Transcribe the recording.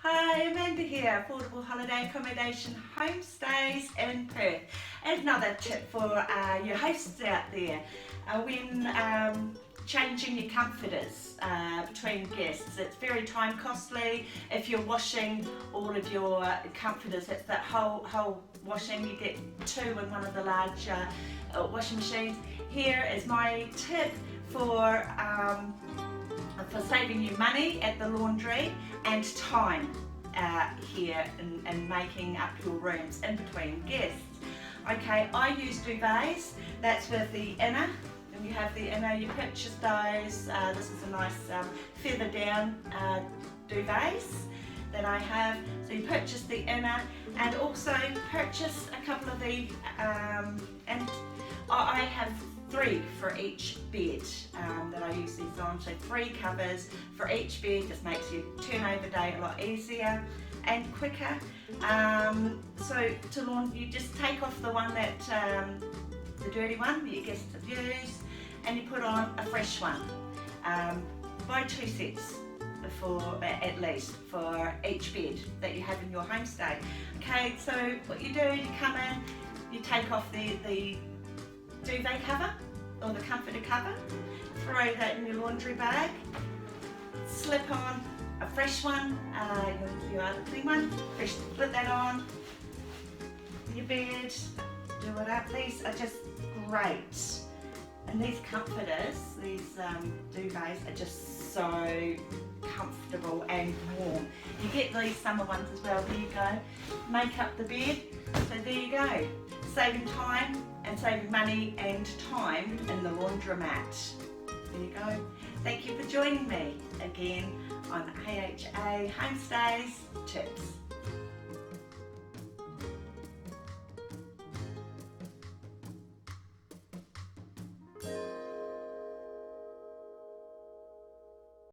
Hi, Amanda here, Affordable Holiday Accommodation Homestays in Perth. And another tip for your hosts out there when changing your comforters between guests. It's very time costly. If you're washing all of your comforters, it's that whole washing. You get two in one of the large washing machines. Here is my tip for saving you money at the laundry and time here in making up your rooms in between guests. Okay, I use duvets. That's with the inner. And you have the inner, you purchase those. This is a nice feather down duvets that I have. So you purchase the inner and also purchase a couple of the, and I have 3 for each bed that I use these on. So 3 covers for each bed, just makes your turnover day a lot easier and quicker. So to launder, you just take off the one that, the dirty one that your guests have used, and you put on a fresh one. Buy 2 sets for at least for each bed that you have in your homestay. Okay, so what you do, you come in, you take off the duvet cover or the comforter cover, throw that in your laundry bag, slip on a fresh one, your other clean one, put that on your bed, do it up. These are just great. And these comforters, these duvets are just so comfortable and warm. You get these summer ones as well. There you go. Make up the bed. So there you go. Saving time and saving money and time in the laundromat. There you go. Thank you for joining me again on AHA Homestays Tips.